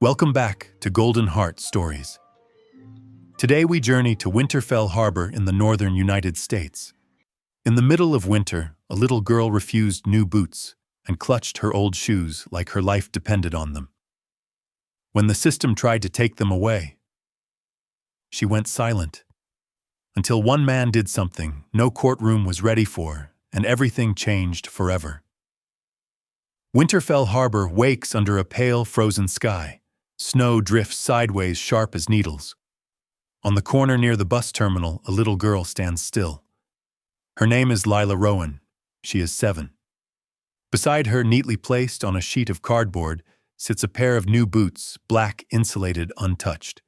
Welcome back to Golden Heart Stories. Today we journey to Winterfell Harbor in the northern United States. In the middle of winter, a little girl refused new boots and clutched her old shoes like her life depended on them. When the system tried to take them away, she went silent. Until one man did something no courtroom was ready for, and everything changed forever. Winterfell Harbor wakes under a pale, frozen sky. Snow drifts sideways sharp as needles. On the corner near the bus terminal, a little girl stands still. Her name is Lila Rowan. She is 7. Beside her, neatly placed on a sheet of cardboard, sits a pair of new boots, black, insulated, untouched.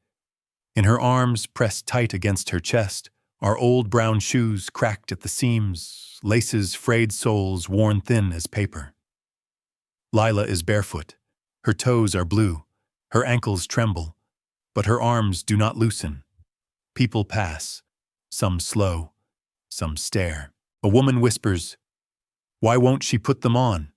In her arms, pressed tight against her chest, are old brown shoes cracked at the seams, laces, frayed soles worn thin as paper. Lila is barefoot. Her toes are blue. Her ankles tremble, but her arms do not loosen. People pass, some slow, some stare. A woman whispers, "Why won't she put them on?"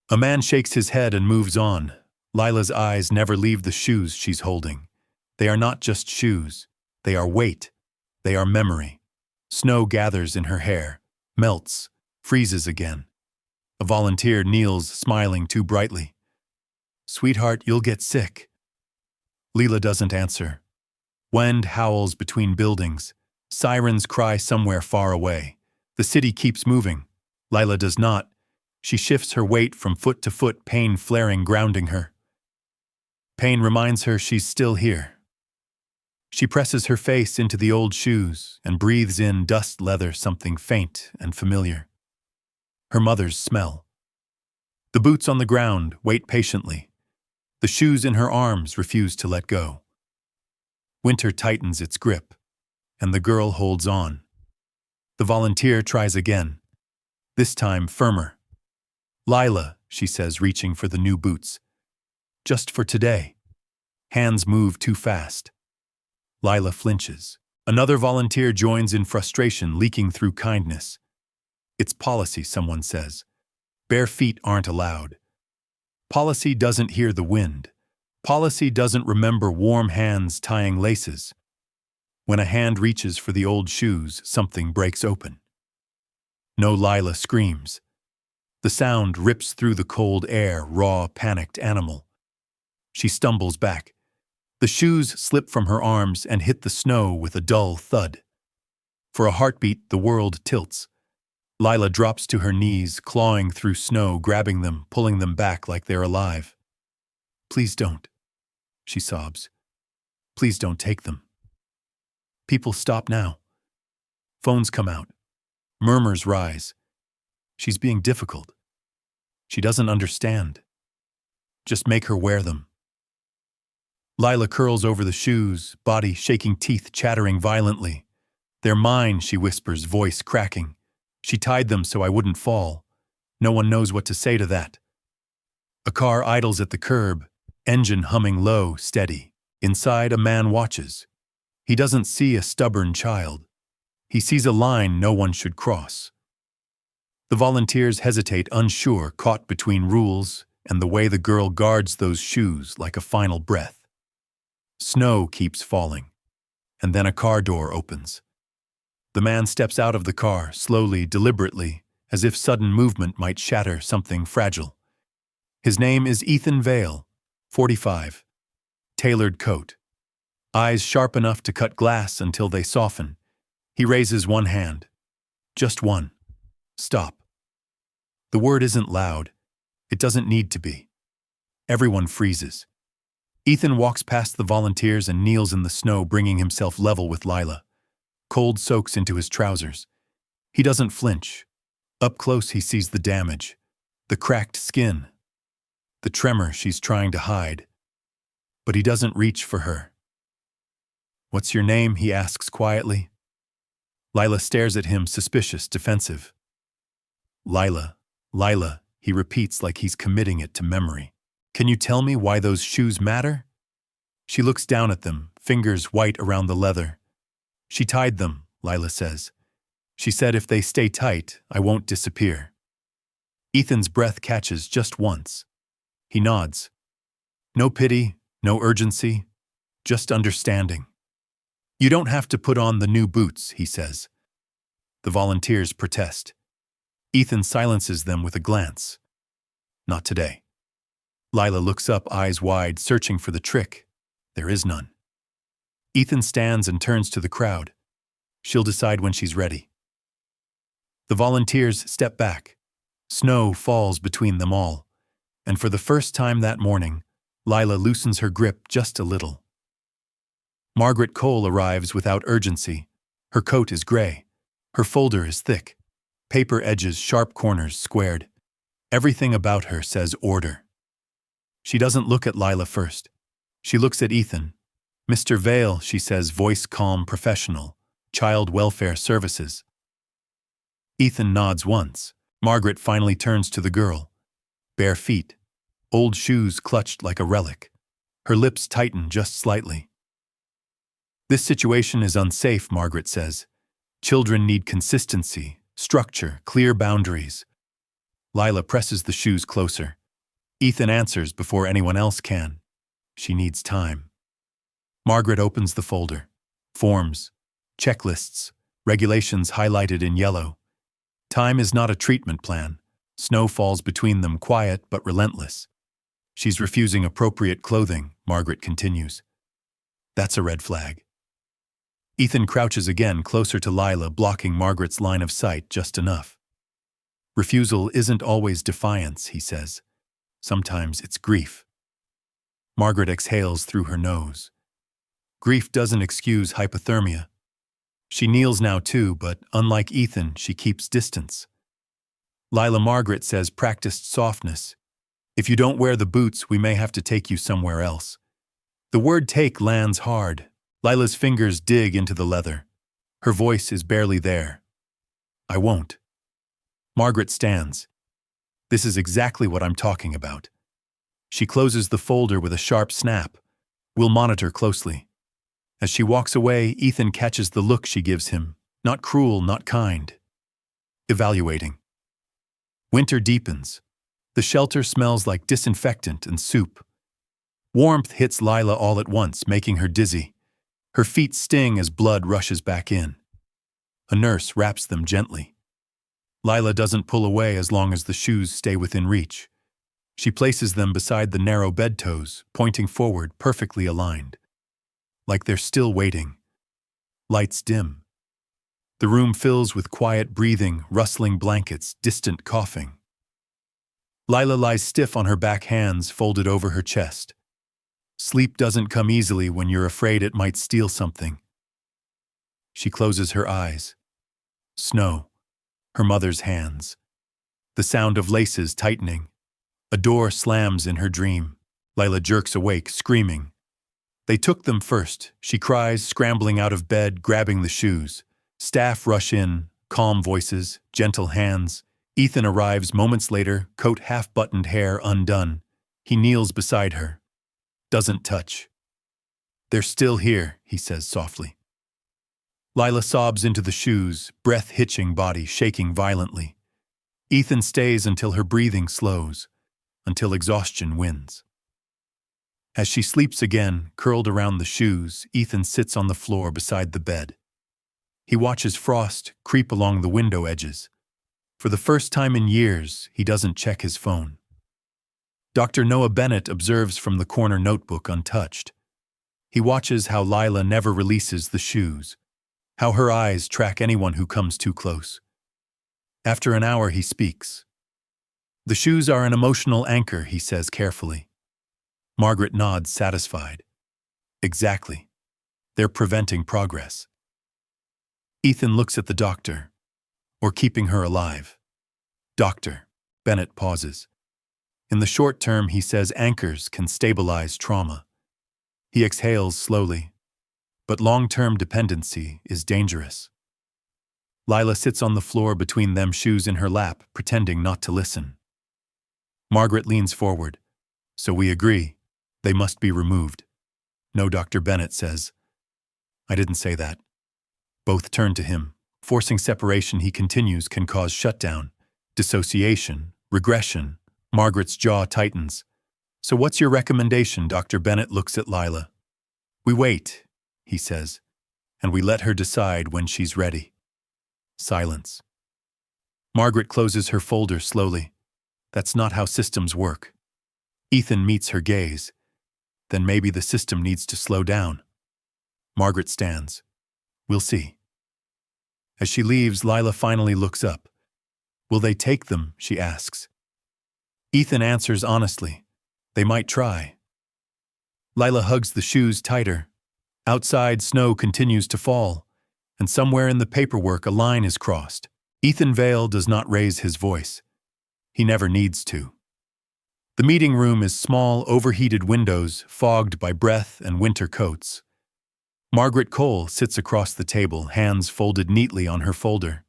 A man shakes his head and moves on. Lila's eyes never leave the shoes she's holding. They are not just shoes. They are weight. They are memory. Snow gathers in her hair, melts, freezes again. A volunteer kneels, smiling too brightly. "Sweetheart, you'll get sick." Lila doesn't answer. Wind howls between buildings. Sirens cry somewhere far away. The city keeps moving. Lila does not. She shifts her weight from foot to foot, pain flaring, grounding her. Pain reminds her she's still here. She presses her face into the old shoes and breathes in dust leather, something faint and familiar. Her mother's smell. The boots on the ground wait patiently. The shoes in her arms refuse to let go. Winter tightens its grip, and the girl holds on. The volunteer tries again, this time firmer. "Lila," she says, reaching for the new boots. "Just for today." Hands move too fast. Lila flinches. Another volunteer joins in frustration, leaking through kindness. "It's policy," someone says. "Bare feet aren't allowed." Policy doesn't hear the wind. Policy doesn't remember warm hands tying laces. When a hand reaches for the old shoes, something breaks open. No, Lila screams. The sound rips through the cold air, raw, panicked animal. She stumbles back. The shoes slip from her arms and hit the snow with a dull thud. For a heartbeat, the world tilts. Lila drops to her knees, clawing through snow, grabbing them, pulling them back like they're alive. "Please don't," she sobs. "Please don't take them." People stop now. Phones come out. Murmurs rise. She's being difficult. She doesn't understand. Just make her wear them. Lila curls over the shoes, body shaking, teeth chattering violently. "They're mine," she whispers, voice cracking. "She tied them so I wouldn't fall." No one knows what to say to that. A car idles at the curb, engine humming low, steady. Inside, a man watches. He doesn't see a stubborn child. He sees a line no one should cross. The volunteers hesitate, unsure, caught between rules and the way the girl guards those shoes like a final breath. Snow keeps falling, and then a car door opens. The man steps out of the car, slowly, deliberately, as if sudden movement might shatter something fragile. His name is Ethan Vale, 45. Tailored coat. Eyes sharp enough to cut glass until they soften. He raises one hand. Just one. Stop. The word isn't loud. It doesn't need to be. Everyone freezes. Ethan walks past the volunteers and kneels in the snow, bringing himself level with Lila. Cold soaks into his trousers. He doesn't flinch. Up close, he sees the damage, the cracked skin, the tremor she's trying to hide. But he doesn't reach for her. "What's your name?" he asks quietly. Lila stares at him, suspicious, defensive. "Lila, Lila," he repeats like he's committing it to memory. "Can you tell me why those shoes matter?" She looks down at them, fingers white around the leather. "She tied them," Lila says. "She said if they stay tight, I won't disappear." Ethan's breath catches just once. He nods. No pity, no urgency, just understanding. You don't have to put on the new boots, he says. The volunteers protest. Ethan silences them with a glance. Not today. Lila looks up, eyes wide, searching for the trick. There is none. Ethan stands and turns to the crowd. She'll decide when she's ready. The volunteers step back. Snow falls between them all, and for the first time that morning, Lila loosens her grip just a little. Margaret Cole arrives without urgency. Her coat is gray. Her folder is thick. Paper edges, sharp corners, squared. Everything about her says order. She doesn't look at Lila first. She looks at Ethan. Mr. Vale, she says, voice calm, professional. Child Welfare Services. Ethan nods once. Margaret finally turns to the girl. Bare feet. Old shoes clutched like a relic. Her lips tighten just slightly. This situation is unsafe, Margaret says. Children need consistency, structure, clear boundaries. Lila presses the shoes closer. Ethan answers before anyone else can. She needs time. Margaret opens the folder. Forms, checklists, regulations highlighted in yellow. Time is not a treatment plan. Snow falls between them, quiet but relentless. She's refusing appropriate clothing, Margaret continues. That's a red flag. Ethan crouches again, closer to Lila, blocking Margaret's line of sight just enough. Refusal isn't always defiance, he says. Sometimes it's grief. Margaret exhales through her nose. Grief doesn't excuse hypothermia. She kneels now too, but unlike Ethan, she keeps distance. Lila, Margaret says, practiced softness. If you don't wear the boots, we may have to take you somewhere else. The word take lands hard. Lila's fingers dig into the leather. Her voice is barely there. I won't. Margaret stands. This is exactly what I'm talking about. She closes the folder with a sharp snap. We'll monitor closely. As she walks away, Ethan catches the look she gives him. Not cruel, not kind. Evaluating. Winter deepens. The shelter smells like disinfectant and soup. Warmth hits Lila all at once, making her dizzy. Her feet sting as blood rushes back in. A nurse wraps them gently. Lila doesn't pull away as long as the shoes stay within reach. She places them beside the narrow bed toes, pointing forward, perfectly aligned. Like they're still waiting. Lights dim. The room fills with quiet breathing, rustling blankets, distant coughing. Lila lies stiff on her back, hands folded over her chest. Sleep doesn't come easily when you're afraid it might steal something. She closes her eyes. Snow. Her mother's hands. The sound of laces tightening. A door slams in her dream. Lila jerks awake, screaming. They took them first, she cries, scrambling out of bed, grabbing the shoes. Staff rush in, calm voices, gentle hands. Ethan arrives moments later, coat half-buttoned, hair undone. He kneels beside her. Doesn't touch. They're still here, he says softly. Lila sobs into the shoes, breath hitching, body shaking violently. Ethan stays until her breathing slows, until exhaustion wins. As she sleeps again, curled around the shoes, Ethan sits on the floor beside the bed. He watches frost creep along the window edges. For the first time in years, he doesn't check his phone. Dr. Noah Bennett observes from the corner notebook untouched. He watches how Lila never releases the shoes, how her eyes track anyone who comes too close. After an hour, he speaks. The shoes are an emotional anchor, he says carefully. Margaret nods, satisfied. Exactly. They're preventing progress. Ethan looks at the doctor, or keeping her alive. Doctor. Bennett pauses. In the short term, he says anchors can stabilize trauma. He exhales slowly. But long-term dependency is dangerous. Lila sits on the floor between them, shoes in her lap, pretending not to listen. Margaret leans forward. So we agree. They must be removed. No, Dr. Bennett says. I didn't say that. Both turn to him. Forcing separation, he continues, can cause shutdown, dissociation, regression. Margaret's jaw tightens. So what's your recommendation? Dr. Bennett looks at Lila. We wait, he says, and we let her decide when she's ready. Silence. Margaret closes her folder slowly. That's not how systems work. Ethan meets her gaze. Then maybe the system needs to slow down. Margaret stands. We'll see. As she leaves, Lila finally looks up. Will they take them? She asks. Ethan answers honestly. They might try. Lila hugs the shoes tighter. Outside, snow continues to fall, and somewhere in the paperwork a line is crossed. Ethan Vale does not raise his voice. He never needs to. The meeting room is small, overheated windows, fogged by breath and winter coats. Margaret Cole sits across the table, hands folded neatly on her folder.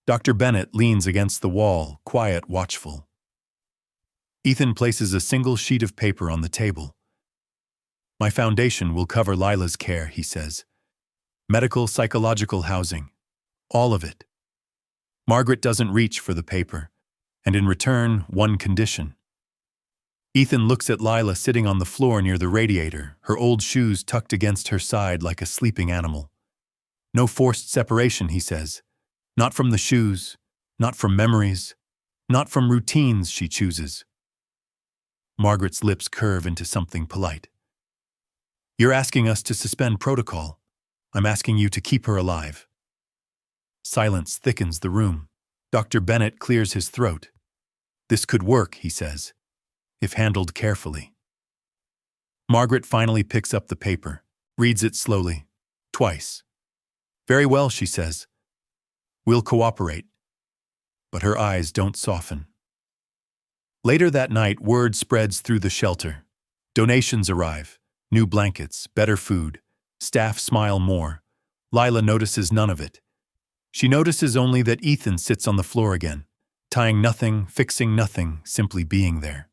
Dr. Bennett leans against the wall, quiet, watchful. Ethan places a single sheet of paper on the table. My foundation will cover Lila's care, he says. Medical, psychological, housing. All of it. Margaret doesn't reach for the paper, and in return, one condition. Ethan looks at Lila sitting on the floor near the radiator, her old shoes tucked against her side like a sleeping animal. No forced separation, he says. Not from the shoes, not from memories, not from routines she chooses. Margaret's lips curve into something polite. You're asking us to suspend protocol. I'm asking you to keep her alive. Silence thickens the room. Dr. Bennett clears his throat. This could work, he says, if handled carefully. Margaret finally picks up the paper, reads it slowly, twice. Very well, she says. We'll cooperate. But her eyes don't soften. Later that night, word spreads through the shelter. Donations arrive. New blankets, better food. Staff smile more. Lila notices none of it. She notices only that Ethan sits on the floor again, tying nothing, fixing nothing, simply being there.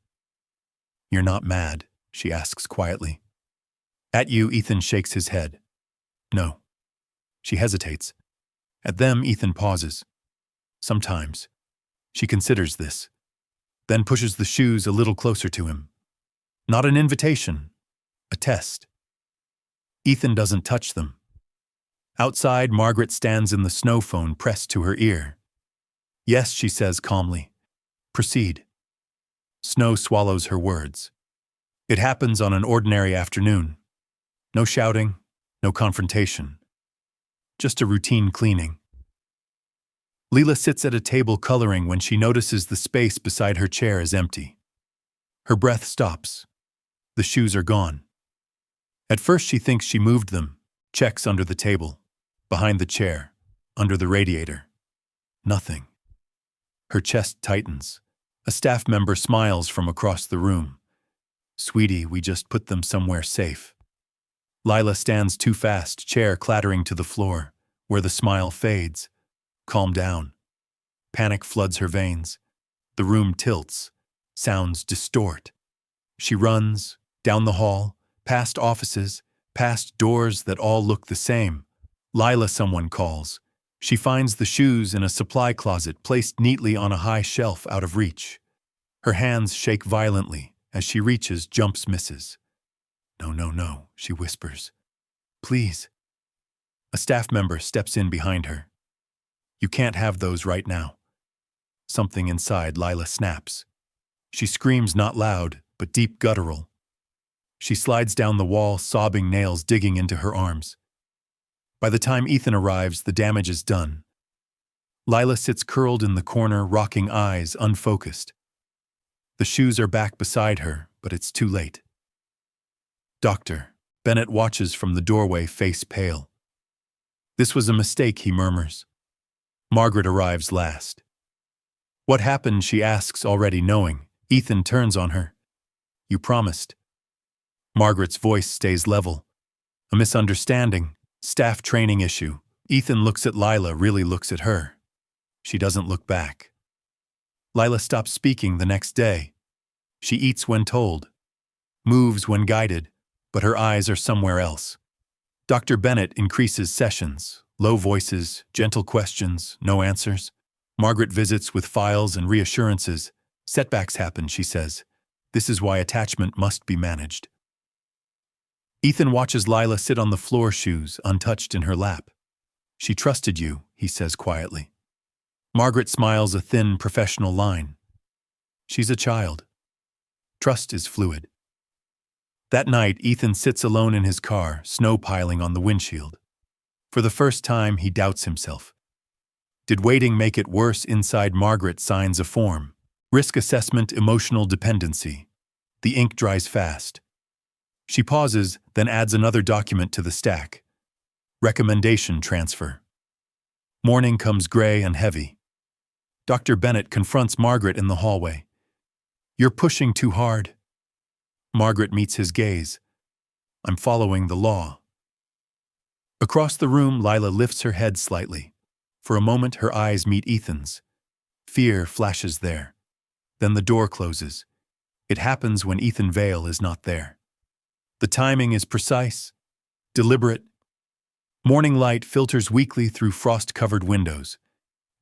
You're not mad, she asks quietly. At you, Ethan shakes his head. No. She hesitates. At them, Ethan pauses. Sometimes. She considers this, then pushes the shoes a little closer to him. Not an invitation, a test. Ethan doesn't touch them. Outside, Margaret stands in the snow phone pressed to her ear. Yes, she says calmly. Proceed. Snow swallows her words. It happens on an ordinary afternoon. No shouting, no confrontation. Just a routine cleaning. Lila sits at a table coloring when she notices the space beside her chair is empty. Her breath stops. The shoes are gone. At first she thinks she moved them, checks under the table, behind the chair, under the radiator. Nothing. Her chest tightens. A staff member smiles from across the room. Sweetie, we just put them somewhere safe. Lila stands too fast, chair clattering to the floor, where the smile fades. Calm down. Panic floods her veins. The room tilts. Sounds distort. She runs, down the hall, past offices, past doors that all look the same. Lila, someone calls. She finds the shoes in a supply closet placed neatly on a high shelf out of reach. Her hands shake violently as she reaches, jumps, misses. No, no, no, she whispers. Please. A staff member steps in behind her. You can't have those right now. Something inside Lila snaps. She screams not loud, but deep guttural. She slides down the wall, sobbing, nails digging into her arms. By the time Ethan arrives, the damage is done. Lila sits curled in the corner, rocking eyes, unfocused. The shoes are back beside her, but it's too late. Doctor, Bennett watches from the doorway, face pale. This was a mistake, he murmurs. Margaret arrives last. What happened, she asks, already knowing. Ethan turns on her. You promised. Margaret's voice stays level. A misunderstanding, staff training issue. Ethan looks at Lila, really looks at her. She doesn't look back. Lila stops speaking the next day. She eats when told, moves when guided, but her eyes are somewhere else. Dr. Bennett increases sessions, low voices, gentle questions, no answers. Margaret visits with files and reassurances. Setbacks happen, she says. This is why attachment must be managed. Ethan watches Lila sit on the floor, shoes untouched in her lap. She trusted you, he says quietly. Margaret smiles a thin, professional line. She's a child. Trust is fluid. That night, Ethan sits alone in his car, snow piling on the windshield. For the first time, he doubts himself. Did waiting make it worse? Inside, Margaret signs a form. Risk assessment, emotional dependency. The ink dries fast. She pauses, then adds another document to the stack. Recommendation transfer. Morning comes gray and heavy. Dr. Bennett confronts Margaret in the hallway. You're pushing too hard. Margaret meets his gaze. I'm following the law. Across the room, Lila lifts her head slightly. For a moment, her eyes meet Ethan's. Fear flashes there. Then the door closes. It happens when Ethan Vale is not there. The timing is precise, deliberate. Morning light filters weakly through frost-covered windows.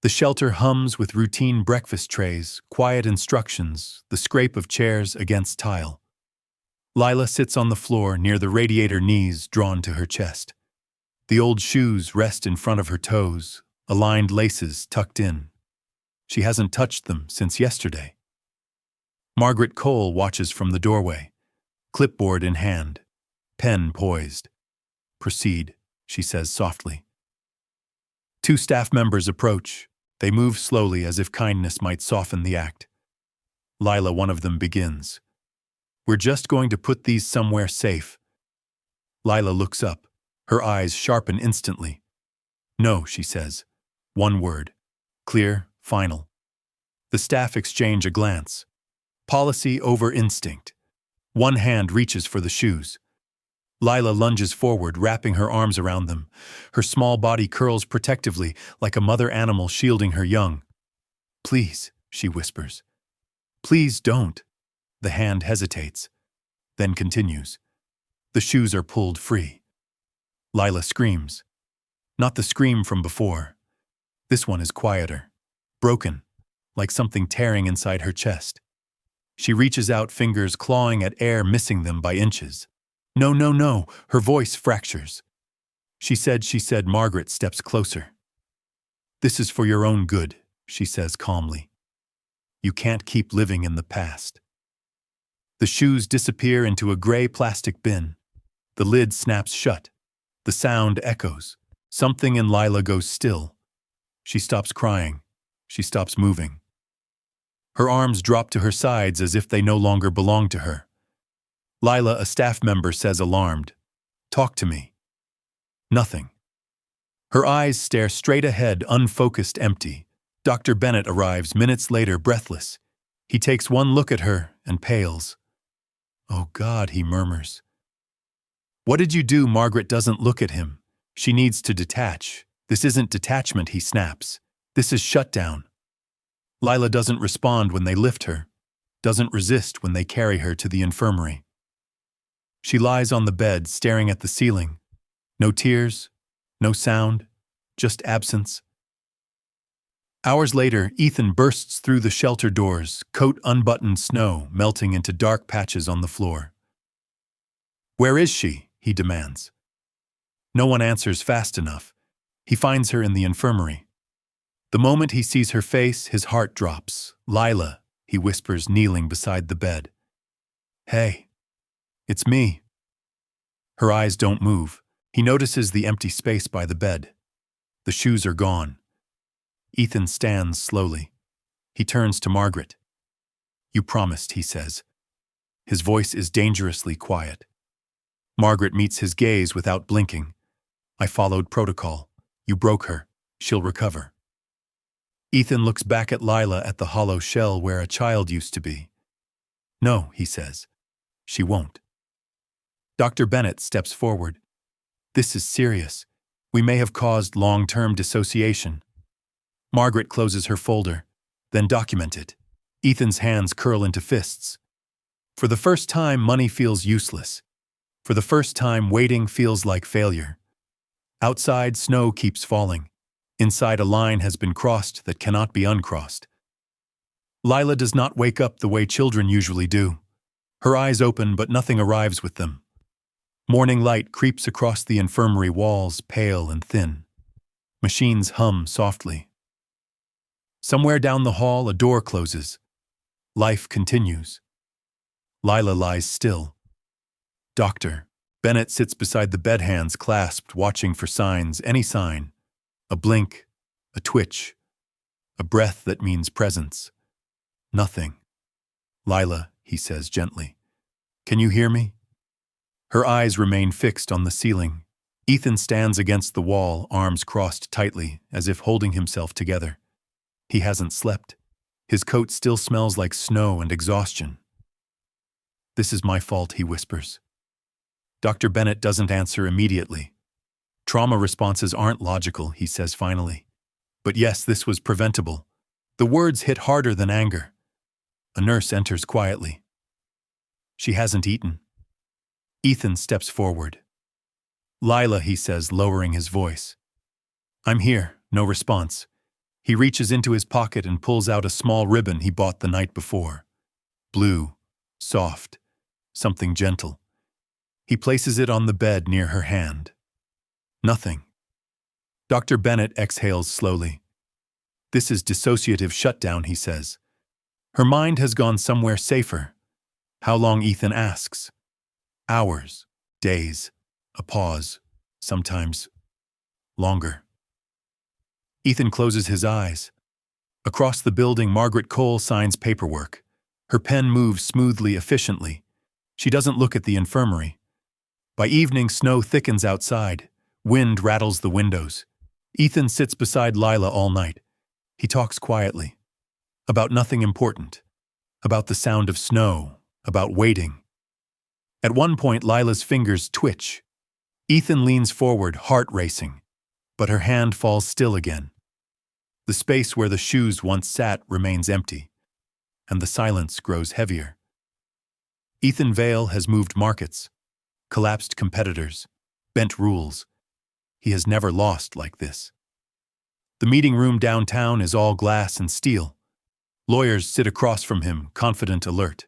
The shelter hums with routine breakfast trays, quiet instructions, the scrape of chairs against tile. Lila sits on the floor near the radiator, knees drawn to her chest. The old shoes rest in front of her toes, aligned laces tucked in. She hasn't touched them since yesterday. Margaret Cole watches from the doorway, clipboard in hand, pen poised. Proceed, she says softly. Two staff members approach. They move slowly as if kindness might soften the act. Lila, one of them, begins. We're just going to put these somewhere safe. Lila looks up. Her eyes sharpen instantly. No, she says. One word. Clear, final. The staff exchange a glance. Policy over instinct. One hand reaches for the shoes. Lila lunges forward, wrapping her arms around them. Her small body curls protectively, like a mother animal shielding her young. Please, she whispers. Please don't. The hand hesitates, then continues. The shoes are pulled free. Lila screams. Not the scream from before. This one is quieter, broken, like something tearing inside her chest. She reaches out, fingers clawing at air, missing them by inches. No, no, no, her voice fractures. She said, Margaret steps closer. This is for your own good, she says calmly. You can't keep living in the past. The shoes disappear into a gray plastic bin. The lid snaps shut. The sound echoes. Something in Lila goes still. She stops crying. She stops moving. Her arms drop to her sides as if they no longer belong to her. Lila, a staff member, says alarmed, "Talk to me." Nothing. Her eyes stare straight ahead, unfocused, empty. Dr. Bennett arrives minutes later, breathless. He takes one look at her and pales. "Oh God," he murmurs. "What did you do?" Margaret doesn't look at him. She needs to detach. This isn't detachment, he snaps. This is shutdown. Lila doesn't respond when they lift her, doesn't resist when they carry her to the infirmary. She lies on the bed, staring at the ceiling. No tears, no sound, just absence. Hours later, Ethan bursts through the shelter doors, coat unbuttoned, snow melting into dark patches on the floor. "Where is she?" he demands. No one answers fast enough. He finds her in the infirmary. The moment he sees her face, his heart drops. "Lila," he whispers, kneeling beside the bed. "Hey, it's me." Her eyes don't move. He notices the empty space by the bed. The shoes are gone. Ethan stands slowly. He turns to Margaret. "You promised," he says. His voice is dangerously quiet. Margaret meets his gaze without blinking. "I followed protocol. You broke her. She'll recover." Ethan looks back at Lila, at the hollow shell where a child used to be. "No," he says. "She won't." Dr. Bennett steps forward. "This is serious. We may have caused long-term dissociation." Margaret closes her folder, then document it. Ethan's hands curl into fists. For the first time, money feels useless. For the first time, waiting feels like failure. Outside, snow keeps falling. Inside, a line has been crossed that cannot be uncrossed. Lila does not wake up the way children usually do. Her eyes open, but nothing arrives with them. Morning light creeps across the infirmary walls, pale and thin. Machines hum softly. Somewhere down the hall, a door closes. Life continues. Lila lies still. Doctor. Bennett sits beside the bed, hands clasped, watching for signs, any sign. A blink, a twitch, a breath that means presence. Nothing. Lila, he says gently. Can you hear me? Her eyes remain fixed on the ceiling. Ethan stands against the wall, arms crossed tightly, as if holding himself together. He hasn't slept. His coat still smells like snow and exhaustion. This is my fault, he whispers. Dr. Bennett doesn't answer immediately. Trauma responses aren't logical, he says finally. But yes, this was preventable. The words hit harder than anger. A nurse enters quietly. She hasn't eaten. Ethan steps forward. Lila, he says, lowering his voice. I'm here, no response. He reaches into his pocket and pulls out a small ribbon he bought the night before. Blue, soft, something gentle. He places it on the bed near her hand. Nothing. Dr. Bennett exhales slowly. This is dissociative shutdown, he says. Her mind has gone somewhere safer. How long, Ethan asks. Hours, days, a pause, sometimes longer. Ethan closes his eyes. Across the building, Margaret Cole signs paperwork. Her pen moves smoothly, efficiently. She doesn't look at the infirmary. By evening, snow thickens outside. Wind rattles the windows. Ethan sits beside Lila all night. He talks quietly. About nothing important. About the sound of snow. About waiting. At one point, Lila's fingers twitch. Ethan leans forward, heart racing. But her hand falls still again. The space where the shoes once sat remains empty. And the silence grows heavier. Ethan Vale has moved markets. Collapsed competitors, bent rules. He has never lost like this. The meeting room downtown is all glass and steel. Lawyers sit across from him, confident, alert.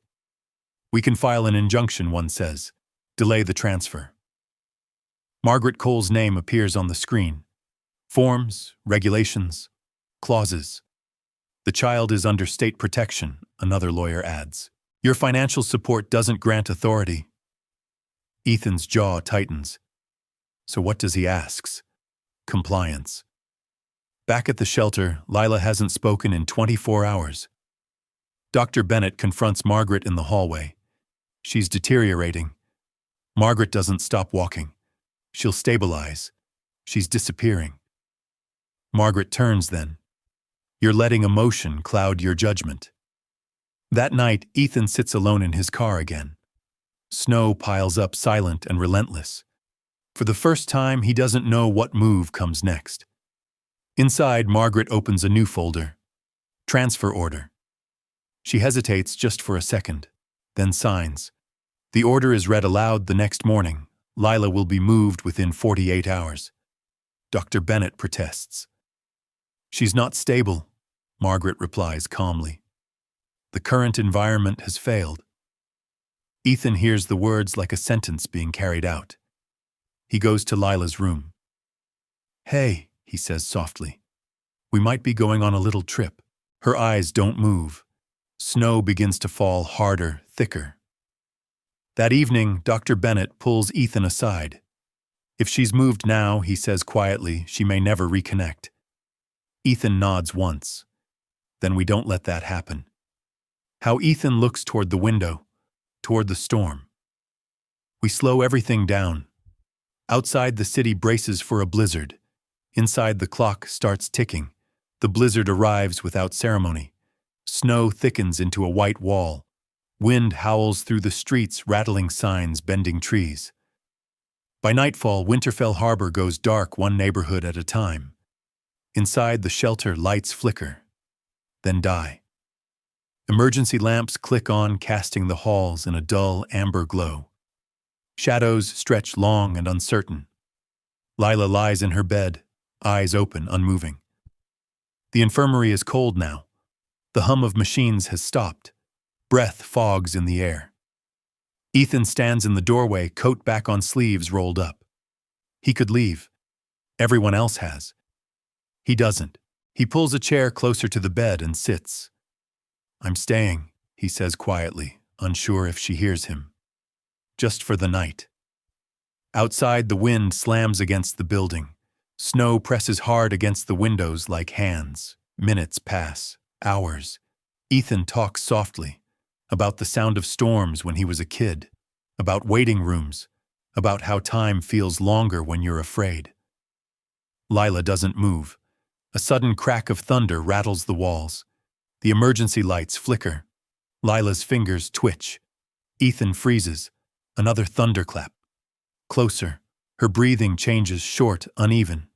We can file an injunction, one says. Delay the transfer. Margaret Cole's name appears on the screen. Forms, regulations, clauses. The child is under state protection, another lawyer adds. Your financial support doesn't grant authority. Ethan's jaw tightens. So what does he ask? Compliance. Back at the shelter, Lila hasn't spoken in 24 hours. Dr. Bennett confronts Margaret in the hallway. She's deteriorating. Margaret doesn't stop walking. She'll stabilize. She's disappearing. Margaret turns then. You're letting emotion cloud your judgment. That night, Ethan sits alone in his car again. Snow piles up, silent and relentless. For the first time, he doesn't know what move comes next. Inside, Margaret opens a new folder. Transfer order. She hesitates just for a second, then signs. The order is read aloud the next morning. Lila will be moved within 48 hours. Dr. Bennett protests. She's not stable, Margaret replies calmly. The current environment has failed. Ethan hears the words like a sentence being carried out. He goes to Lila's room. Hey, he says softly. We might be going on a little trip. Her eyes don't move. Snow begins to fall harder, thicker. That evening, Dr. Bennett pulls Ethan aside. If she's moved now, he says quietly, she may never reconnect. Ethan nods once. Then we don't let that happen. How Ethan looks toward the window, toward the storm. We slow everything down. Outside, the city braces for a blizzard. Inside, the clock starts ticking. The blizzard arrives without ceremony. Snow thickens into a white wall. Wind howls through the streets, rattling signs, bending trees. By nightfall, Winterfell Harbor goes dark, one neighborhood at a time. Inside the shelter, lights flicker, then die. Emergency lamps click on, casting the halls in a dull amber glow. Shadows stretch long and uncertain. Lila lies in her bed, eyes open, unmoving. The infirmary is cold now. The hum of machines has stopped. Breath fogs in the air. Ethan stands in the doorway, coat back on, sleeves rolled up. He could leave. Everyone else has. He doesn't. He pulls a chair closer to the bed and sits. "I'm staying," he says quietly, unsure if she hears him. "Just for the night." Outside, the wind slams against the building. Snow presses hard against the windows like hands. Minutes pass. Hours. Ethan talks softly about the sound of storms when he was a kid, about waiting rooms, about how time feels longer when you're afraid. Lila doesn't move. A sudden crack of thunder rattles the walls. The emergency lights flicker. Lila's fingers twitch. Ethan freezes. Another thunderclap. Closer. Her breathing changes, short, uneven.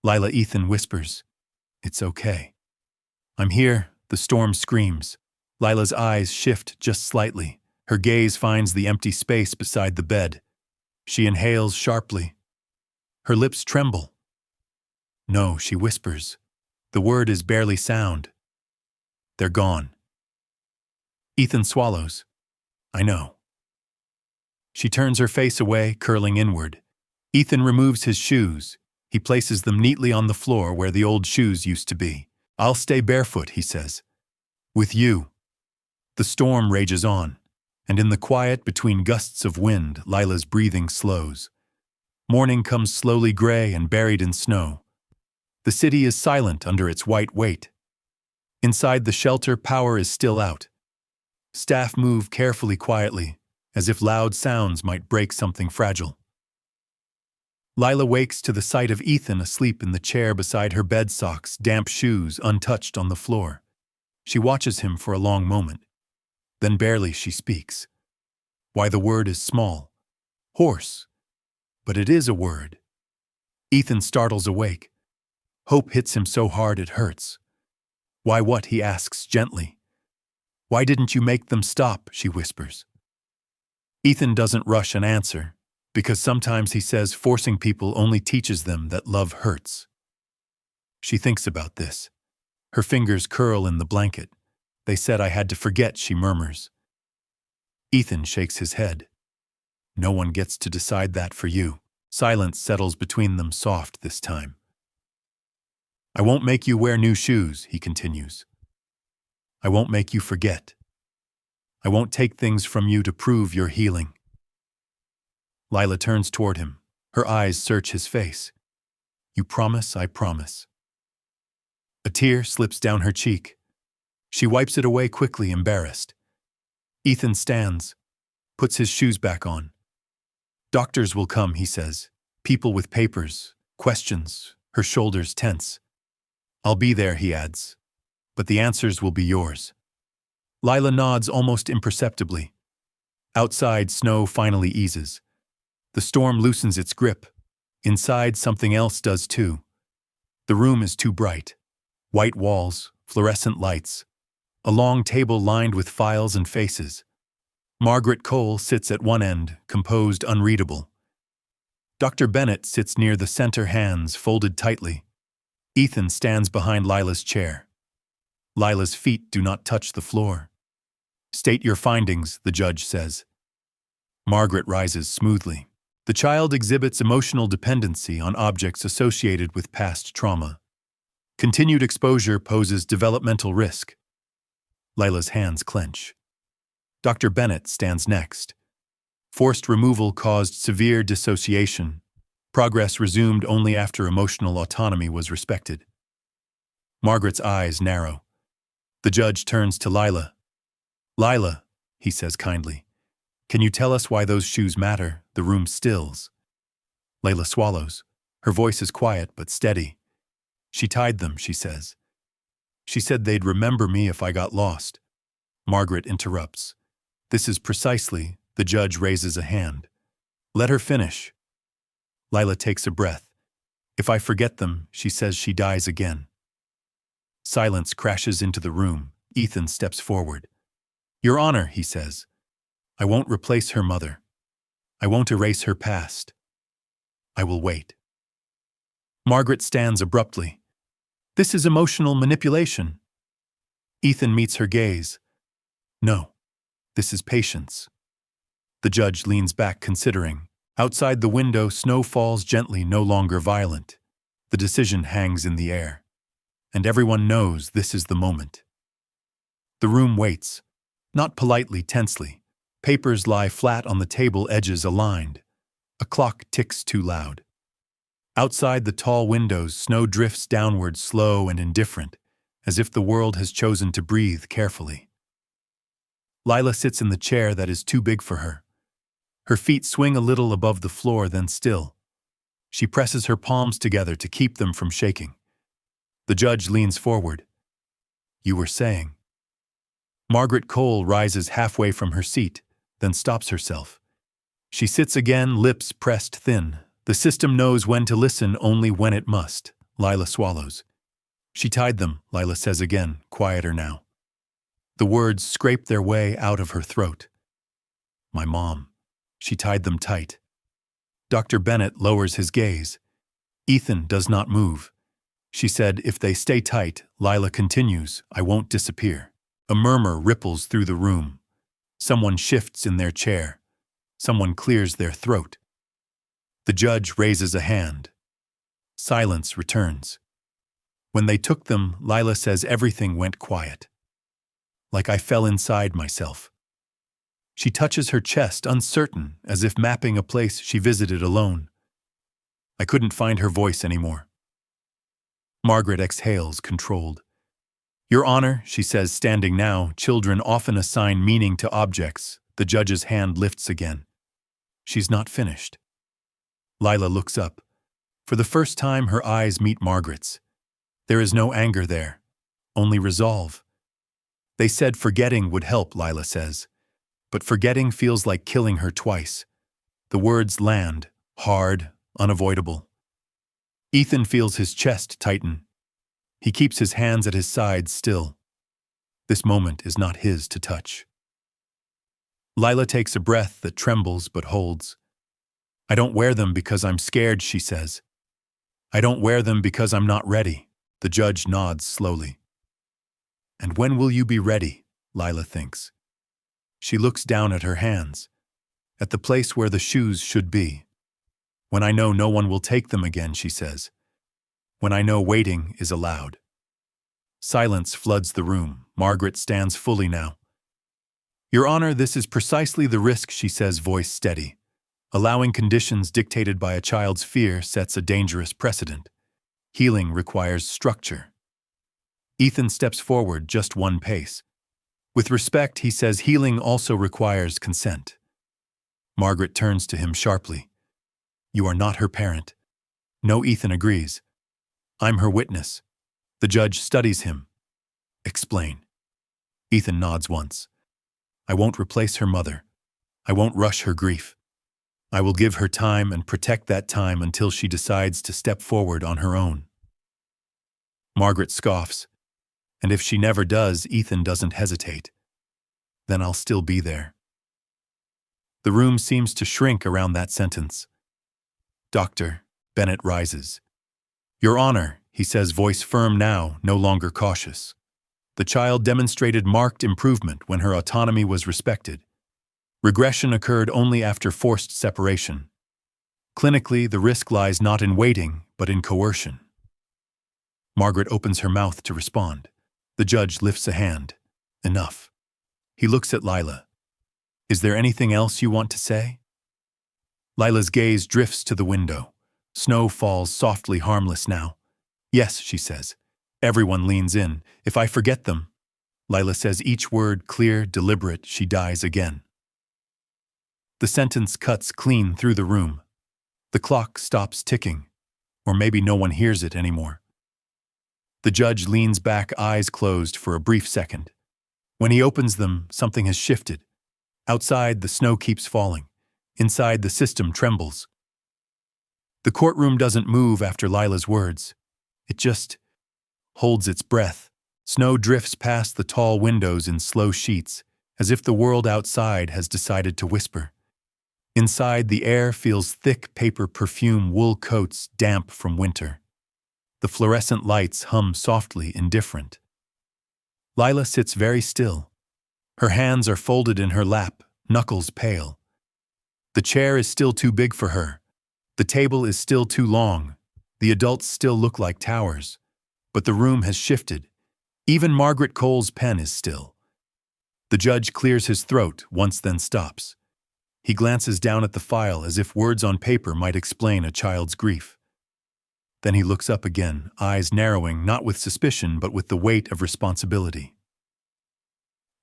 Lila, Ethan whispers, "It's okay." "I'm here," the storm screams. Lila's eyes shift just slightly. Her gaze finds the empty space beside the bed. She inhales sharply. Her lips tremble. "No," she whispers. The word is barely sound. "They're gone." Ethan swallows. "I know." She turns her face away, curling inward. Ethan removes his shoes. He places them neatly on the floor where the old shoes used to be. "I'll stay barefoot," he says. "With you." The storm rages on, and in the quiet between gusts of wind, Lila's breathing slows. Morning comes slowly, gray and buried in snow. The city is silent under its white weight. Inside the shelter, power is still out. Staff move carefully, quietly, as if loud sounds might break something fragile. Lila wakes to the sight of Ethan asleep in the chair beside her bed, socks, damp shoes untouched on the floor. She watches him for a long moment. Then barely she speaks. Why, the word is small, hoarse, but it is a word. Ethan startles awake. Hope hits him so hard it hurts. "Why what?" he asks gently. "Why didn't you make them stop?" she whispers. Ethan doesn't rush an answer, because sometimes, he says, forcing people only teaches them that love hurts. She thinks about this. Her fingers curl in the blanket. "They said I had to forget," she murmurs. Ethan shakes his head. "No one gets to decide that for you." Silence settles between them, soft this time. "I won't make you wear new shoes," he continues. "I won't make you forget. I won't take things from you to prove your healing." Lila turns toward him. Her eyes search his face. "You promise?" "I promise." A tear slips down her cheek. She wipes it away quickly, embarrassed. Ethan stands, puts his shoes back on. "Doctors will come," he says. "People with papers, questions." Her shoulders tense. "I'll be there," he adds. "But the answers will be yours." Lila nods almost imperceptibly. Outside, snow finally eases. The storm loosens its grip. Inside, something else does too. The room is too bright. White walls, fluorescent lights. A long table lined with files and faces. Margaret Cole sits at one end, composed, unreadable. Dr. Bennett sits near the center, hands folded tightly. Ethan stands behind Lila's chair. Lila's feet do not touch the floor. "State your findings," the judge says. Margaret rises smoothly. The child exhibits emotional dependency on objects associated with past trauma. Continued exposure poses developmental risk. Lila's hands clench. Dr. Bennett stands next. Forced removal caused severe dissociation. Progress resumed only after emotional autonomy was respected. Margaret's eyes narrow. The judge turns to Lila. "Lila," he says kindly, "can you tell us why those shoes matter?" The room stills. Lila swallows. Her voice is quiet but steady. "She tied them," she says. "She said they'd remember me if I got lost." Margaret interrupts. "This is precisely," the judge raises a hand. "Let her finish." Lila takes a breath. "If I forget them," she says, "she dies again." Silence crashes into the room. Ethan steps forward. "Your Honor," he says, "I won't replace her mother. I won't erase her past. I will wait." Margaret stands abruptly. "This is emotional manipulation." Ethan meets her gaze. "No, this is patience." The judge leans back considering. Outside the window, snow falls gently, no longer violent. The decision hangs in the air. And everyone knows this is the moment. The room waits. Not politely, tensely. Papers lie flat on the table, edges aligned. A clock ticks too loud. Outside the tall windows, snow drifts downward, slow and indifferent, as if the world has chosen to breathe carefully. Lila sits in the chair that is too big for her. Her feet swing a little above the floor, then still. She presses her palms together to keep them from shaking. The judge leans forward. "You were saying." Margaret Cole rises halfway from her seat, then stops herself. She sits again, lips pressed thin. The system knows when to listen, only when it must. Lila swallows. "She tied them," Lila says again, quieter now. The words scrape their way out of her throat. "My mom. She tied them tight." Dr. Bennett lowers his gaze. Ethan does not move. She said, "If they stay tight," Lila continues, "I won't disappear." A murmur ripples through the room. Someone shifts in their chair. Someone clears their throat. The judge raises a hand. Silence returns. "When they took them," Lila says, "everything went quiet. Like I fell inside myself." She touches her chest, uncertain, as if mapping a place she visited alone. "I couldn't find her voice anymore." Margaret exhales, controlled. "Your Honor," she says, standing now, "children often assign meaning to objects." The judge's hand lifts again. She's not finished. Lila looks up. For the first time, her eyes meet Margaret's. There is no anger there, only resolve. "They said forgetting would help," Lila says. "But forgetting feels like killing her twice." The words land, hard, unavoidable. Ethan feels his chest tighten. He keeps his hands at his sides still. This moment is not his to touch. Lila takes a breath that trembles but holds. "I don't wear them because I'm scared," she says. "I don't wear them because I'm not ready." The judge nods slowly. "And when will you be ready?" Lila thinks. She looks down at her hands, at the place where the shoes should be. "When I know no one will take them again," she says. "When I know waiting is allowed." Silence floods the room. Margaret stands fully now. "Your Honor, this is precisely the risk," she says, voice steady. "Allowing conditions dictated by a child's fear sets a dangerous precedent. Healing requires structure." Ethan steps forward just one pace. With respect, he says, "Healing also requires consent." Margaret turns to him sharply. "You are not her parent." "No," Ethan agrees. "I'm her witness." The judge studies him. "Explain." Ethan nods once. "I won't replace her mother. I won't rush her grief. I will give her time and protect that time until she decides to step forward on her own." Margaret scoffs. "And if she never does," Ethan doesn't hesitate. "Then I'll still be there." The room seems to shrink around that sentence. Dr. Bennett rises. "Your Honor," he says, voice firm now, no longer cautious. "The child demonstrated marked improvement when her autonomy was respected. Regression occurred only after forced separation. Clinically, the risk lies not in waiting, but in coercion." Margaret opens her mouth to respond. The judge lifts a hand. "Enough." He looks at Lila. "Is there anything else you want to say?" Lila's gaze drifts to the window. Snow falls softly, harmless now. "Yes," she says. Everyone leans in. "If I forget them," Lila says, each word clear, deliberate. She dies again. The sentence cuts clean through the room. The clock stops ticking. Or maybe no one hears it anymore. The judge leans back, eyes closed for a brief second. When he opens them, something has shifted. Outside, the snow keeps falling. Inside, the system trembles. The courtroom doesn't move after Lila's words. It just holds its breath. Snow drifts past the tall windows in slow sheets, as if the world outside has decided to whisper. Inside, the air feels thick paper perfume, wool coats damp from winter. The fluorescent lights hum softly, indifferent. Lila sits very still. Her hands are folded in her lap, knuckles pale. The chair is still too big for her. The table is still too long. The adults still look like towers. But the room has shifted. Even Margaret Cole's pen is still. The judge clears his throat once, then stops. He glances down at the file as if words on paper might explain a child's grief. Then he looks up again, eyes narrowing not with suspicion but with the weight of responsibility.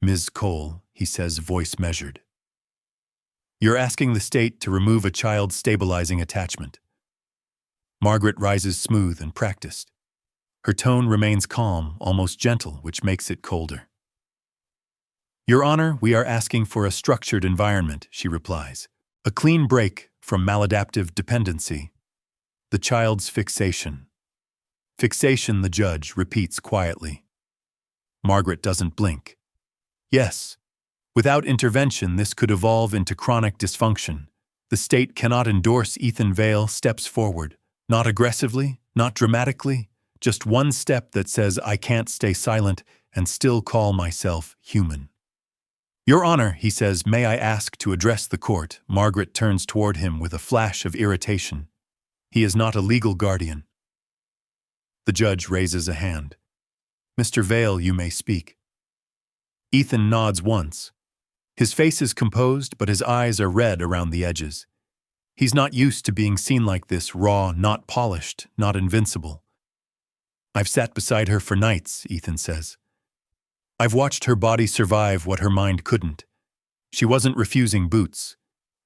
"Ms. Cole," he says, voice measured. "You're asking the state to remove a child's stabilizing attachment." Margaret rises smooth and practiced. Her tone remains calm, almost gentle, which makes it colder. "Your Honor, we are asking for a structured environment," she replies. "A clean break from maladaptive dependency. The child's fixation." "Fixation," the judge repeats quietly. Margaret doesn't blink. "Yes. Without intervention, this could evolve into chronic dysfunction. The state cannot endorse." Ethan Vale steps forward. Not aggressively, not dramatically, just one step that says, "I can't stay silent and still call myself human." "Your Honor," he says, "may I ask to address the court?" Margaret turns toward him with a flash of irritation. He is not a legal guardian. The judge raises a hand. "Mr. Vale, you may speak." Ethan nods once. His face is composed, but his eyes are red around the edges. He's not used to being seen like this, raw, not polished, not invincible. "I've sat beside her for nights," Ethan says. "I've watched her body survive what her mind couldn't. She wasn't refusing boots.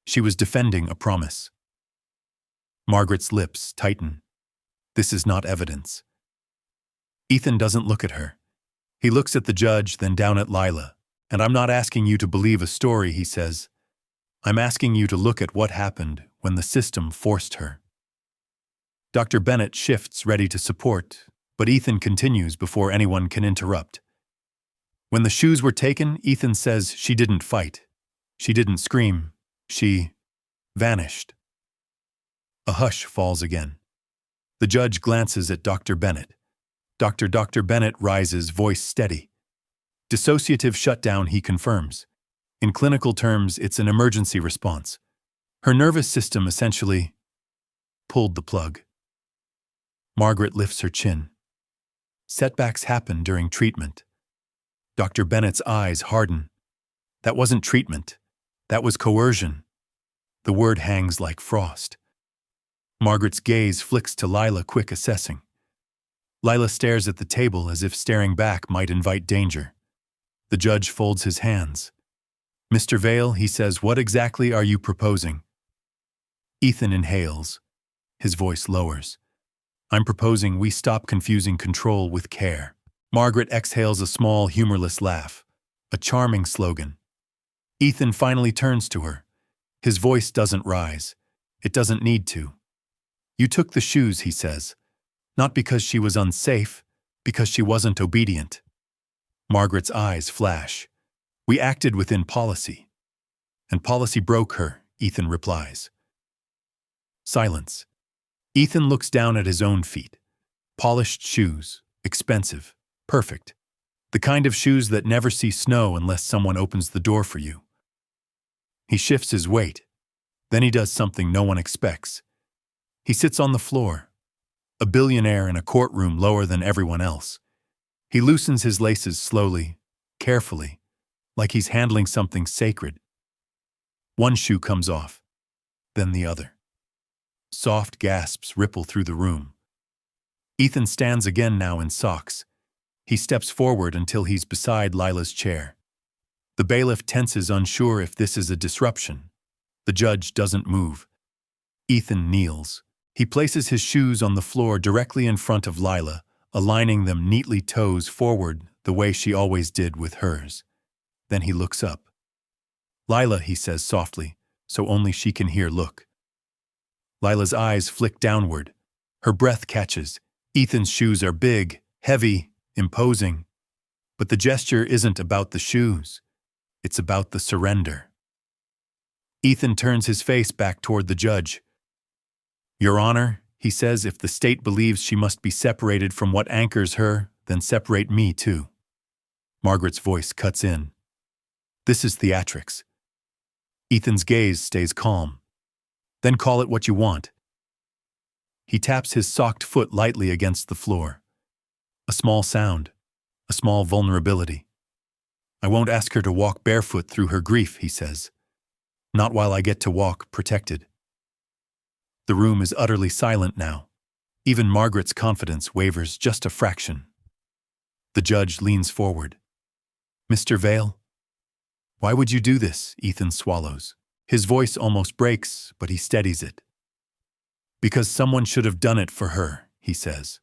She was defending a promise." Margaret's lips tighten. This is not evidence. Ethan doesn't look at her. He looks at the judge, then down at Lila. "And I'm not asking you to believe a story," he says. "I'm asking you to look at what happened when the system forced her." Dr. Bennett shifts, ready to support, but Ethan continues before anyone can interrupt. "When the shoes were taken," Ethan says, "she didn't fight. She didn't scream. She vanished." A hush falls again. The judge glances at Dr. Bennett. Dr. Bennett rises, voice steady. "Dissociative shutdown," he confirms. "In clinical terms, it's an emergency response. Her nervous system essentially pulled the plug." Margaret lifts her chin. "Setbacks happen during treatment." Dr. Bennett's eyes harden. "That wasn't treatment. That was coercion." The word hangs like frost. Margaret's gaze flicks to Lila, quick assessing. Lila stares at the table as if staring back might invite danger. The judge folds his hands. "Mr. Vale," he says, "what exactly are you proposing?" Ethan inhales. His voice lowers. "I'm proposing we stop confusing control with care." Margaret exhales a small, humorless laugh. A charming slogan. Ethan finally turns to her. His voice doesn't rise. It doesn't need to. "You took the shoes," he says. "Not because she was unsafe, because she wasn't obedient." Margaret's eyes flash. "We acted within policy." "And policy broke her," Ethan replies. Silence. Ethan looks down at his own feet. Polished shoes, expensive, perfect. The kind of shoes that never see snow unless someone opens the door for you. He shifts his weight. Then he does something no one expects. He sits on the floor, a billionaire in a courtroom lower than everyone else. He loosens his laces slowly, carefully, like he's handling something sacred. One shoe comes off, then the other. Soft gasps ripple through the room. Ethan stands again, now in socks. He steps forward until he's beside Lila's chair. The bailiff tenses, unsure if this is a disruption. The judge doesn't move. Ethan kneels. He places his shoes on the floor directly in front of Lila, aligning them neatly, toes forward, the way she always did with hers. Then he looks up. "Lila," he says softly, so only she can hear, "Look." Lila's eyes flick downward. Her breath catches. Ethan's shoes are big, heavy, imposing. But the gesture isn't about the shoes. It's about the surrender. Ethan turns his face back toward the judge. "Your Honor," he says, "if the state believes she must be separated from what anchors her, then separate me too." Margaret's voice cuts in. "This is theatrics." Ethan's gaze stays calm. Then call it what you want. He taps his socked foot lightly against the floor. A small sound, a small vulnerability. I won't ask her to walk barefoot through her grief, he says. Not while I get to walk protected. The room is utterly silent now. Even Margaret's confidence wavers just a fraction. The judge leans forward. Mr. Vale? Why would you do this? Ethan swallows. His voice almost breaks, but he steadies it. Because someone should have done it for her, he says.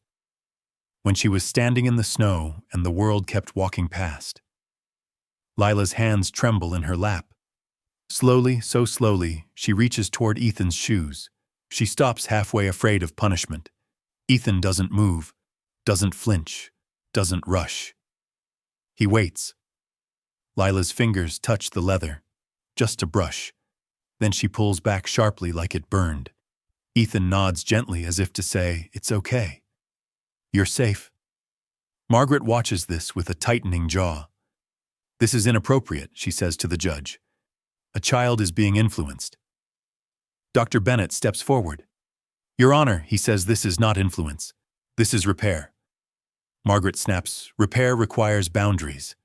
When she was standing in the snow and the world kept walking past. Lila's hands tremble in her lap. Slowly, so slowly, she reaches toward Ethan's shoes. She stops halfway, afraid of punishment. Ethan doesn't move, doesn't flinch, doesn't rush. He waits. Lila's fingers touch the leather, just a brush. Then she pulls back sharply like it burned. Ethan nods gently as if to say, it's okay. You're safe. Margaret watches this with a tightening jaw. This is inappropriate, she says to the judge. A child is being influenced. Dr. Bennett steps forward. Your Honor, he says, this is not influence. This is repair. Margaret snaps, repair requires boundaries.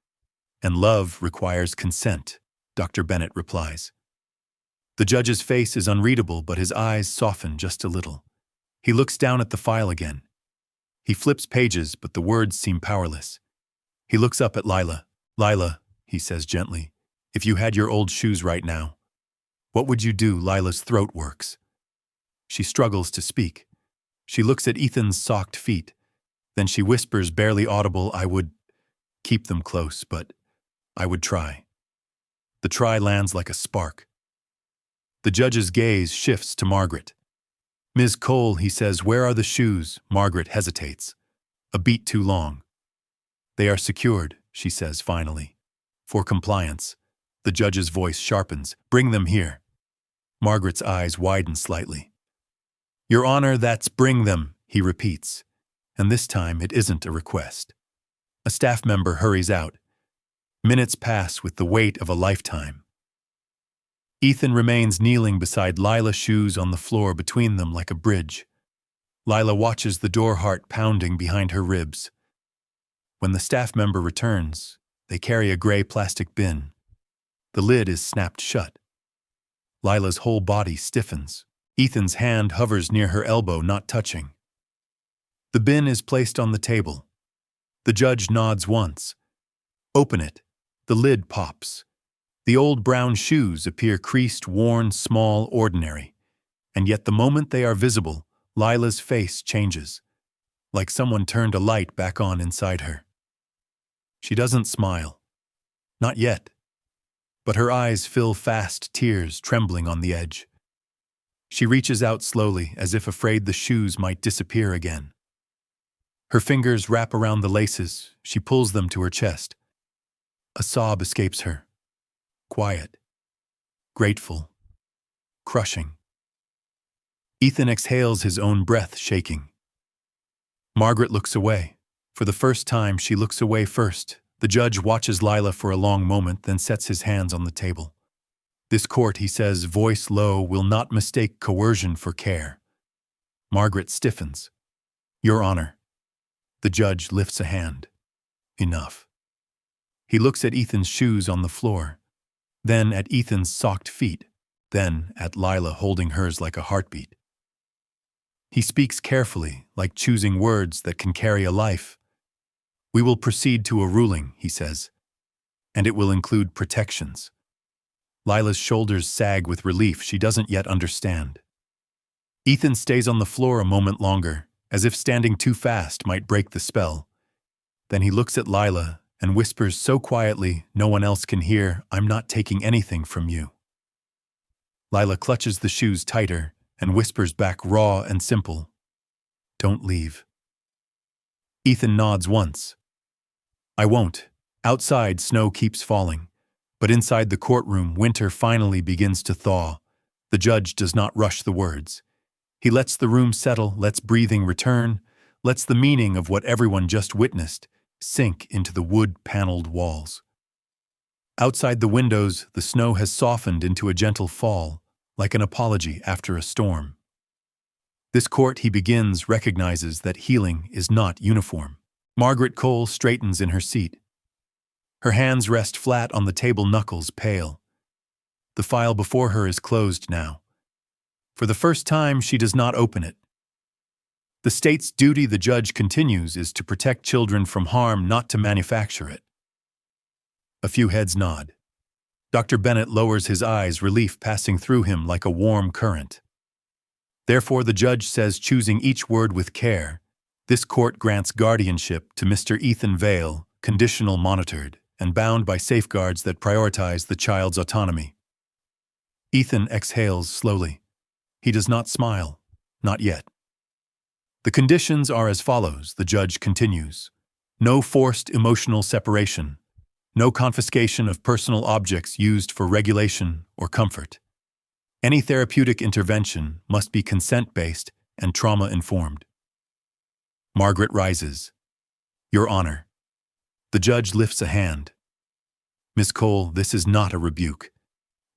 And love requires consent, Dr. Bennett replies. The judge's face is unreadable, but his eyes soften just a little. He looks down at the file again. He flips pages, but the words seem powerless. He looks up at Lila. Lila, he says gently, if you had your old shoes right now, what would you do? Lila's throat works. She struggles to speak. She looks at Ethan's socked feet. Then she whispers, barely audible, I would keep them close, but I would try. The try lands like a spark. The judge's gaze shifts to Margaret. Ms. Cole, he says, where are the shoes? Margaret hesitates. A beat too long. They are secured, she says finally. For compliance. The judge's voice sharpens. Bring them here. Margaret's eyes widen slightly. Your Honor, that's bring them, he repeats. And this time it isn't a request. A staff member hurries out. Minutes pass with the weight of a lifetime. Ethan remains kneeling beside Lila's shoes on the floor between them like a bridge. Lila watches the door heart pounding behind her ribs. When the staff member returns, they carry a gray plastic bin. The lid is snapped shut. Lila's whole body stiffens. Ethan's hand hovers near her elbow, not touching. The bin is placed on the table. The judge nods once. Open it. The lid pops. The old brown shoes appear creased, worn, small, ordinary. And yet the moment they are visible, Lila's face changes, like someone turned a light back on inside her. She doesn't smile. Not yet. But her eyes fill fast, tears trembling on the edge. She reaches out slowly, as if afraid the shoes might disappear again. Her fingers wrap around the laces. She pulls them to her chest. A sob escapes her. Quiet. Grateful. Crushing. Ethan exhales his own breath, shaking. Margaret looks away. For the first time, she looks away first. The judge watches Lila for a long moment, then sets his hands on the table. This court, he says, voice low, will not mistake coercion for care. Margaret stiffens. Your Honor. The judge lifts a hand. Enough. He looks at Ethan's shoes on the floor, then at Ethan's socked feet, then at Lila holding hers like a heartbeat. He speaks carefully, like choosing words that can carry a life. We will proceed to a ruling, he says, and it will include protections. Lila's shoulders sag with relief she doesn't yet understand. Ethan stays on the floor a moment longer, as if standing too fast might break the spell. Then he looks at Lila and whispers so quietly no one else can hear, I'm not taking anything from you. Lila clutches the shoes tighter and whispers back raw and simple, don't leave. Ethan nods once. I won't. Outside, snow keeps falling. But inside the courtroom, winter finally begins to thaw. The judge does not rush the words. He lets the room settle, lets breathing return, lets the meaning of what everyone just witnessed sink into the wood-paneled walls. Outside the windows, the snow has softened into a gentle fall, like an apology after a storm. This court, he begins, recognizes that healing is not uniform. Margaret Cole straightens in her seat. Her hands rest flat on the table, knuckles pale. The file before her is closed now. For the first time, she does not open it. The state's duty, the judge continues, is to protect children from harm, not to manufacture it. A few heads nod. Dr. Bennett lowers his eyes, relief passing through him like a warm current. Therefore, the judge says, choosing each word with care, this court grants guardianship to Mr. Ethan Vale, conditional monitored, and bound by safeguards that prioritize the child's autonomy. Ethan exhales slowly. He does not smile, not yet. The conditions are as follows, the judge continues. No forced emotional separation. No confiscation of personal objects used for regulation or comfort. Any therapeutic intervention must be consent-based and trauma-informed. Margaret rises. Your Honor. The judge lifts a hand. Miss Cole, this is not a rebuke.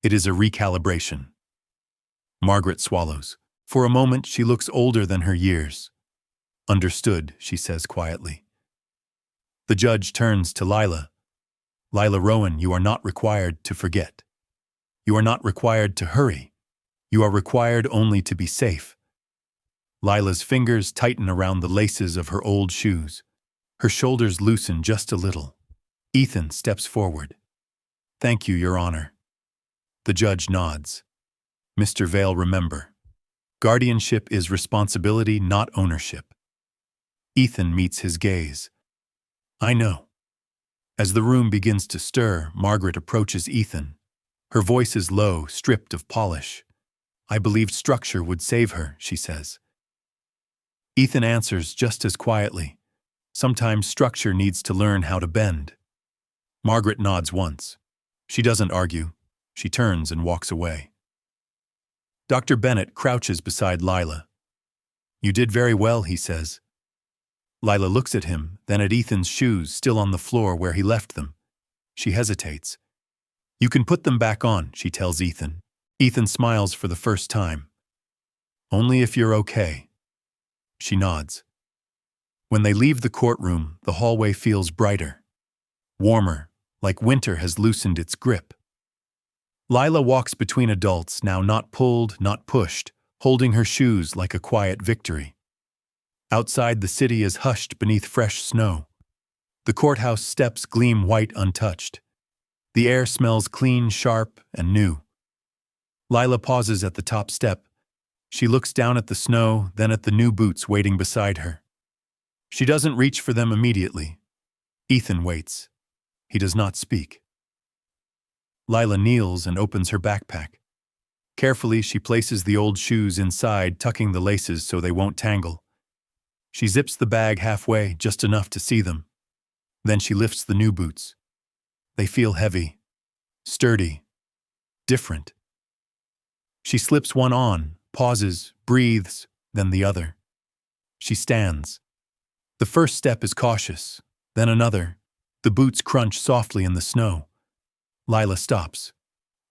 It is a recalibration. Margaret swallows. For a moment, she looks older than her years. Understood, she says quietly. The judge turns to Lila. Lila Rowan, you are not required to forget. You are not required to hurry. You are required only to be safe. Lila's fingers tighten around the laces of her old shoes. Her shoulders loosen just a little. Ethan steps forward. Thank you, Your Honor. The judge nods. Mr. Vale, remember, guardianship is responsibility, not ownership. Ethan meets his gaze. I know. As the room begins to stir, Margaret approaches Ethan. Her voice is low, stripped of polish. I believed structure would save her, she says. Ethan answers just as quietly. Sometimes structure needs to learn how to bend. Margaret nods once. She doesn't argue. She turns and walks away. Dr. Bennett crouches beside Lila. You did very well, he says. Lila looks at him, then at Ethan's shoes still on the floor where he left them. She hesitates. You can put them back on, she tells Ethan. Ethan smiles for the first time. Only if you're okay. She nods. When they leave the courtroom, the hallway feels brighter, warmer, like winter has loosened its grip. Lila walks between adults, now not pulled, not pushed, holding her shoes like a quiet victory. Outside, the city is hushed beneath fresh snow. The courthouse steps gleam white untouched. The air smells clean, sharp, and new. Lila pauses at the top step. She looks down at the snow, then at the new boots waiting beside her. She doesn't reach for them immediately. Ethan waits. He does not speak. Lila kneels and opens her backpack. Carefully, she places the old shoes inside, tucking the laces so they won't tangle. She zips the bag halfway, just enough to see them. Then she lifts the new boots. They feel heavy, sturdy, different. She slips one on, pauses, breathes, then the other. She stands. The first step is cautious, then another. The boots crunch softly in the snow. Lila stops.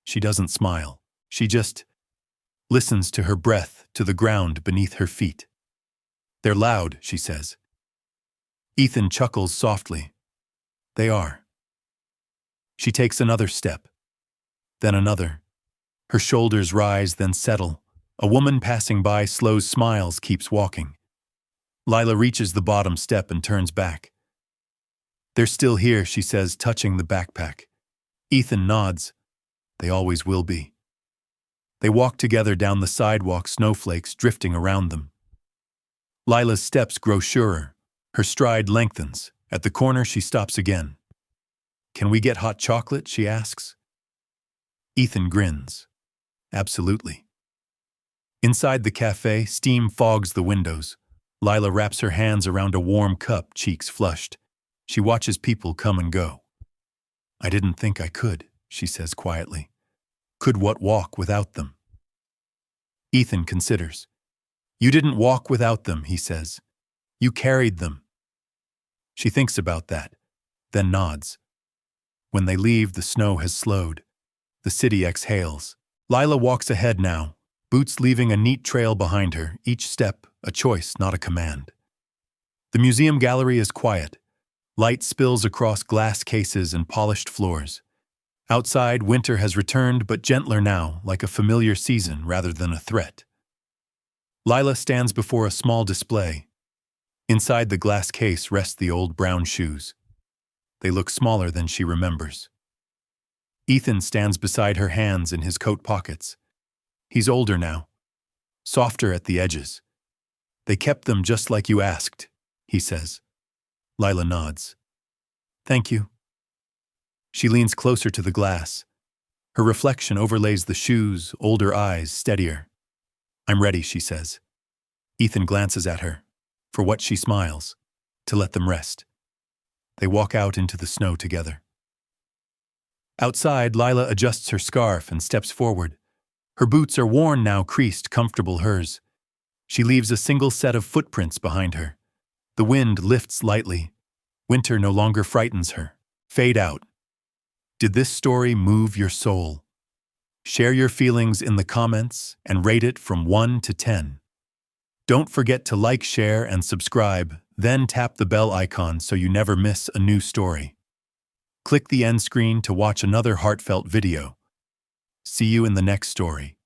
She doesn't smile. She just listens to her breath, to the ground beneath her feet. They're loud, she says. Ethan chuckles softly. They are. She takes another step, then another. Her shoulders rise, then settle. A woman passing by slows, smiles, keeps walking. Lila reaches the bottom step and turns back. They're still here, she says, touching the backpack. Ethan nods. They always will be. They walk together down the sidewalk, snowflakes drifting around them. Lila's steps grow surer. Her stride lengthens. At the corner, she stops again. Can we get hot chocolate? She asks. Ethan grins. Absolutely. Inside the cafe, steam fogs the windows. Lila wraps her hands around a warm cup, cheeks flushed. She watches people come and go. I didn't think I could, she says quietly. Could what walk without them? Ethan considers. You didn't walk without them, he says. You carried them. She thinks about that, then nods. When they leave, the snow has slowed. The city exhales. Lila walks ahead now, boots leaving a neat trail behind her, each step a choice, not a command. The museum gallery is quiet. Light spills across glass cases and polished floors. Outside, winter has returned, but gentler now, like a familiar season rather than a threat. Lila stands before a small display. Inside the glass case rest the old brown shoes. They look smaller than she remembers. Ethan stands beside her, hands in his coat pockets. He's older now, softer at the edges. "They kept them just like you asked," he says. Lila nods. "Thank you." She leans closer to the glass. Her reflection overlays the shoes, older eyes, steadier. "I'm ready," she says. Ethan glances at her. For what she smiles, to let them rest. They walk out into the snow together. Outside, Lila adjusts her scarf and steps forward. Her boots are worn now, creased, comfortable hers. She leaves a single set of footprints behind her. The wind lifts lightly. Winter no longer frightens her. Fade out. Did this story move your soul? Share your feelings in the comments and rate it from 1 to 10. Don't forget to like, share, and subscribe, then tap the bell icon so you never miss a new story. Click the end screen to watch another heartfelt video. See you in the next story.